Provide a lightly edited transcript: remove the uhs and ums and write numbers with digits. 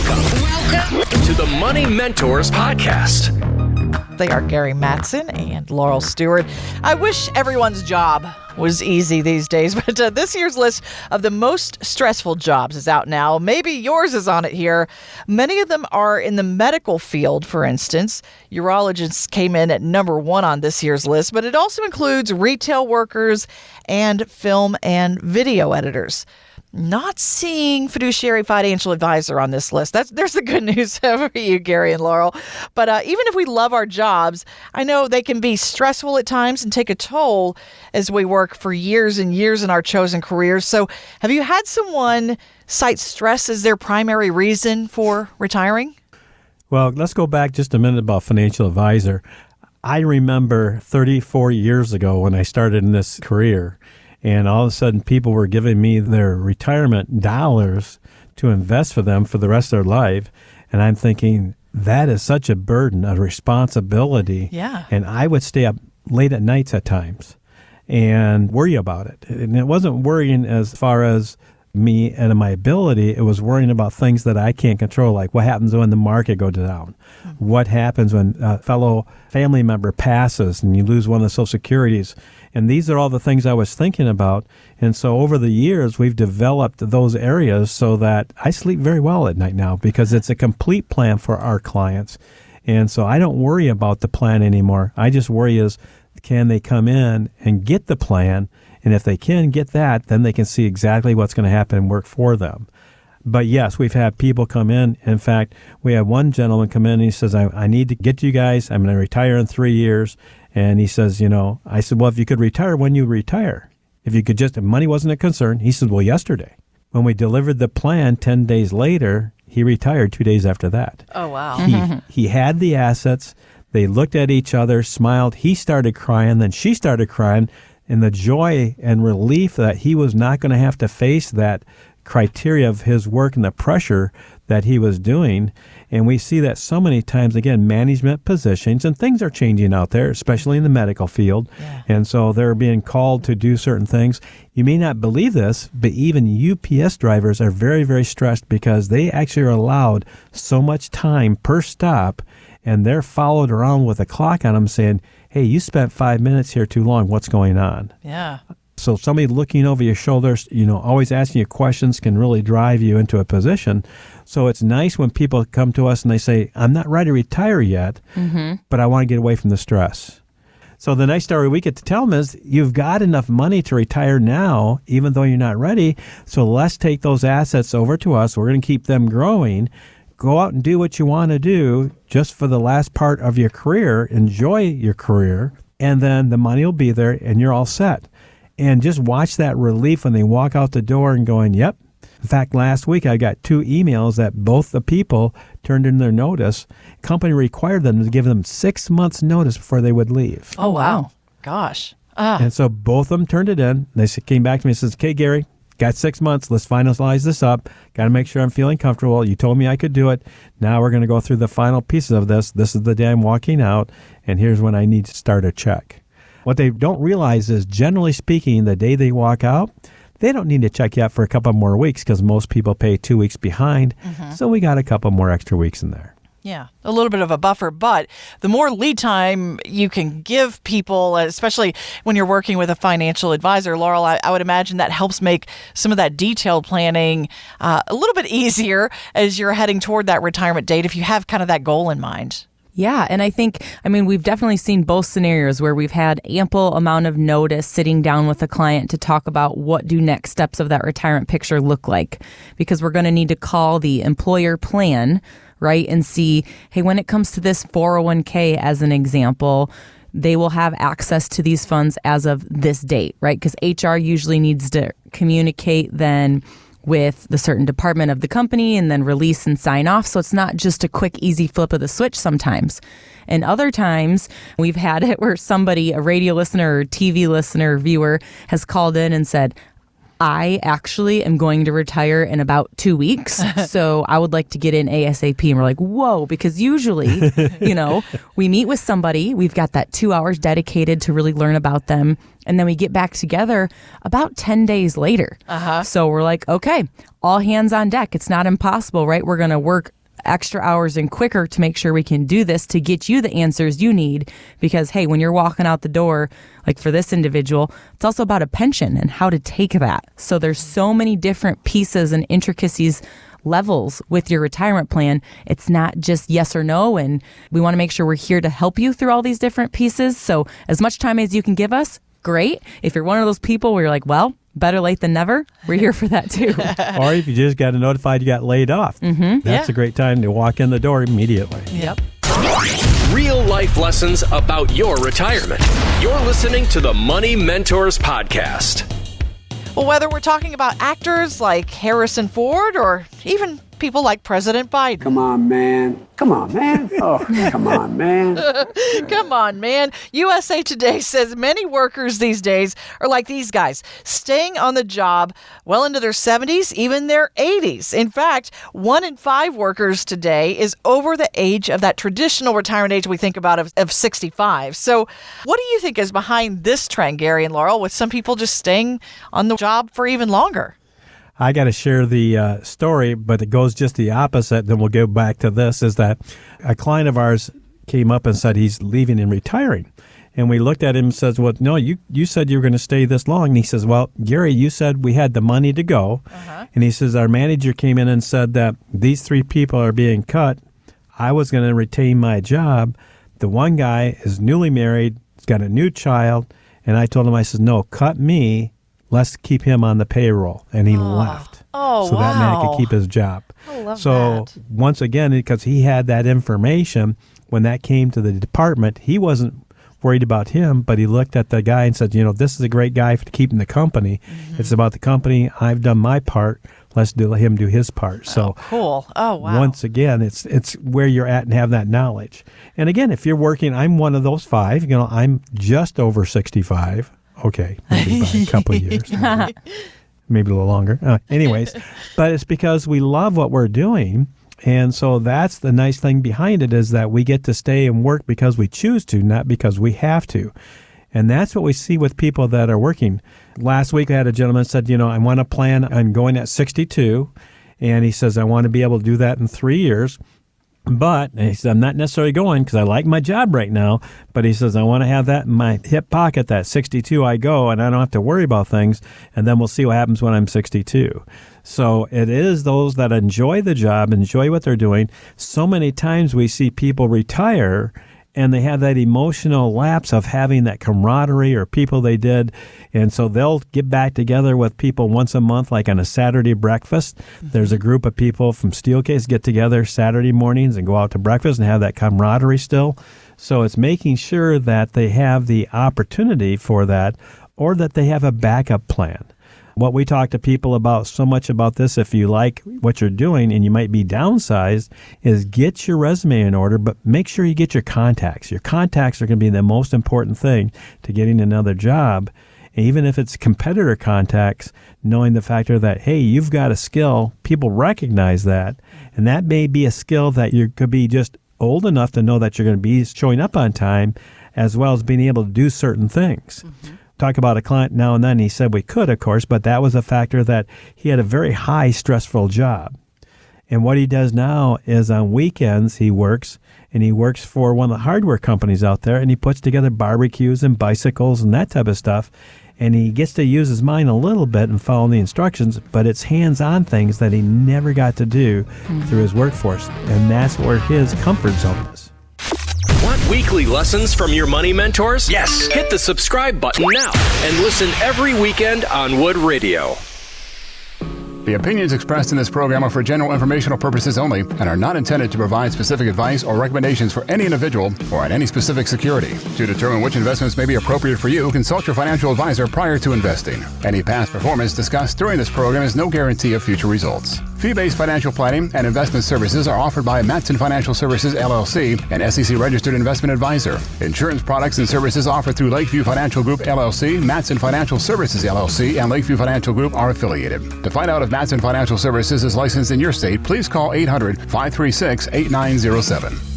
Welcome to the Money Mentors Podcast. They are Gary Mattson and Laurel Stewart. I wish everyone's job was easy these days, but this year's list of the most stressful jobs is out now. Maybe yours is on it here. Many of them are in the medical field, for instance. Urologists came in at number 1 on this year's list, but it also includes retail workers and film and video editors. Not seeing fiduciary financial advisor on this list. There's the good news for you, Gary and Laurel. But even if we love our jobs, I know they can be stressful at times and take a toll as we work for years and years in our chosen careers. So have you had someone cite stress as their primary reason for retiring? Well, let's go back just a minute about financial advisor. I remember 34 years ago when I started in this career, and all of a sudden, people were giving me their retirement dollars to invest for them for the rest of their life. And I'm thinking, that is such a burden, a responsibility. Yeah. And I would stay up late at nights at times and worry about it. And it wasn't worrying as far as me and my ability. It was worrying about things that I can't control, like what happens when the market goes down. Mm-hmm. What happens when a fellow family member passes and you lose one of the Social Securities. And these are all the things I was thinking about. And so over the years, we've developed those areas so that I sleep very well at night now because it's a complete plan for our clients. And so I don't worry about the plan anymore. I just worry is, can they come in and get the plan? And if they can get that, then they can see exactly what's going to happen and work for them. But yes, we've had people come in. In fact, we had one gentleman come in and he says, I need to get to you guys. I'm going to retire in 3 years. And he says, I said, well, if you could retire, when you retire? If you could just, if money wasn't a concern. He said, well, yesterday. When we delivered the plan 10 days later, he retired 2 days after that. Oh, wow. He had the assets. They looked at each other, smiled. He started crying. Then she started crying. And the joy and relief that he was not going to have to face that criteria of his work and the pressure that he was doing. And we see that so many times, again, management positions, and things are changing out there, especially in the medical field. Yeah. And so they're being called to do certain things. You may not believe this, but even UPS drivers are very, very stressed because they actually are allowed so much time per stop, and they're followed around with a clock on them saying, hey, you spent 5 minutes here too long. What's going on? Yeah. So somebody looking over your shoulders, always asking you questions can really drive you into a position. So it's nice when people come to us and they say, I'm not ready to retire yet, but I want to get away from the stress. So the nice story we get to tell them is you've got enough money to retire now, even though you're not ready. So let's take those assets over to us. We're going to keep them growing. Go out and do what you want to do just for the last part of your career. Enjoy your career. And then the money will be there and you're all set. And just watch that relief when they walk out the door and going, yep. In fact, last week I got 2 emails that both the people turned in their notice. Company required them to give them 6 months notice before they would leave. Oh, wow. Gosh. And so both of them turned it in. They came back to me and says, okay, Gary, got 6 months. Let's finalize this up. Got to make sure I'm feeling comfortable. You told me I could do it. Now we're going to go through the final pieces of this. This is the day I'm walking out, and here's when I need to start a check. What they don't realize is, generally speaking, the day they walk out, they don't need to check yet for a couple more weeks because most people pay 2 weeks behind. So we got a couple more extra weeks in there. Yeah, a little bit of a buffer, but the more lead time you can give people, especially when you're working with a financial advisor, Laurel, I would imagine that helps make some of that detailed planning a little bit easier as you're heading toward that retirement date if you have kind of that goal in mind. Yeah. And I think, we've definitely seen both scenarios where we've had ample amount of notice sitting down with a client to talk about what do next steps of that retirement picture look like, because we're going to need to call the employer plan, right? And see, hey, when it comes to this 401k, as an example, they will have access to these funds as of this date, right? Because HR usually needs to communicate then with the certain department of the company and then release and sign off. So it's not just a quick, easy flip of the switch sometimes. And other times we've had it where somebody, a radio listener or TV listener, viewer, has called in and said, I actually am going to retire in about 2 weeks. So I would like to get in ASAP. And we're like, whoa, because usually, we meet with somebody. We've got that 2 hours dedicated to really learn about them. And then we get back together about 10 days later. So we're like, okay, all hands on deck. It's not impossible, right? We're going to work extra hours and quicker to make sure we can do this to get you the answers you need. Because, hey, when you're walking out the door, like for this individual, it's also about a pension and how to take that. So there's so many different pieces and intricacies, levels with your retirement plan. It's not just yes or no. And we want to make sure we're here to help you through all these different pieces. So as much time as you can give us, great. If you're one of those people where you're like, well, better late than never, we're here for that too. Or if you just got notified you got laid off, that's a great time to walk in the door immediately. Yep. Real life lessons about your retirement. You're listening to the Money Mentors Podcast. Well, whether we're talking about actors like Harrison Ford or even people like President Biden. Come on, man. Come on, man. Oh, come on, man. Come on, man. USA Today says many workers these days are like these guys, staying on the job well into their 70s, even their 80s. In fact, 1 in 5 workers today is over the age of that traditional retirement age we think about of 65. So what do you think is behind this trend, Gary and Laurel, with some people just staying on the job for even longer? I got to share the story, but it goes just the opposite. Then we'll go back to this, is that a client of ours came up and said he's leaving and retiring. And we looked at him and says, well, no, you said you were going to stay this long. And he says, well, Gary, you said we had the money to go. And he says, our manager came in and said that these 3 people are being cut. I was going to retain my job. The one guy is newly married. He's got a new child. And I told him, I said, no, cut me. Let's keep him on the payroll. And he left. Oh, so that man could keep his job. I love so that. Once again, because he had that information, when that came to the department, he wasn't worried about him, but he looked at the guy and said, this is a great guy for keeping the company. It's about the company. I've done my part. Let's let him do his part. So cool. Oh, wow. Once again, it's where you're at and have that knowledge. And again, if you're working, I'm one of those 5. I'm just over 65. Okay, maybe by a couple of years. Maybe a little longer. Anyways, but it's because we love what we're doing. And so that's the nice thing behind it, is that we get to stay and work because we choose to, not because we have to. And that's what we see with people that are working. Last week, I had a gentleman said, I want to plan on going at 62. And he says, I want to be able to do that in 3 years. But he said, I'm not necessarily going because I like my job right now. But he says, I want to have that in my hip pocket, that 62 I go, and I don't have to worry about things. And then we'll see what happens when I'm 62. So it is those that enjoy the job, enjoy what they're doing. So many times we see people retire and they have that emotional lapse of having that camaraderie or people they did. And so they'll get back together with people once a month, like on a Saturday breakfast. There's a group of people from Steelcase get together Saturday mornings and go out to breakfast and have that camaraderie still. So it's making sure that they have the opportunity for that, or that they have a backup plan. What we talk to people about so much about this, if you like what you're doing and you might be downsized, is get your resume in order, but make sure you get your contacts. Your contacts are going to be the most important thing to getting another job. And even if it's competitor contacts, knowing the factor that, hey, you've got a skill, people recognize that. And that may be a skill that you could be just old enough to know that you're going to be showing up on time, as well as being able to do certain things. Talk about a client now and then. He said we could, of course, but that was a factor that he had a very high stressful job. And what he does now is on weekends he works, and he works for one of the hardware companies out there, and he puts together barbecues and bicycles and that type of stuff. And he gets to use his mind a little bit and follow the instructions, but it's hands-on things that he never got to do through his workforce. And that's where his comfort zone is. Want weekly lessons from your money mentors? Yes. Hit the subscribe button now and listen every weekend on Wood Radio. The opinions expressed in this program are for general informational purposes only and are not intended to provide specific advice or recommendations for any individual or on any specific security. To determine which investments may be appropriate for you, consult your financial advisor prior to investing. Any past performance discussed during this program is no guarantee of future results. Fee-based financial planning and investment services are offered by Matson Financial Services, LLC, an SEC-registered investment advisor. Insurance products and services offered through Lakeview Financial Group, LLC, Matson Financial Services, LLC, and Lakeview Financial Group are affiliated. To find out if Matson Financial Services is licensed in your state, please call 800-536-8907.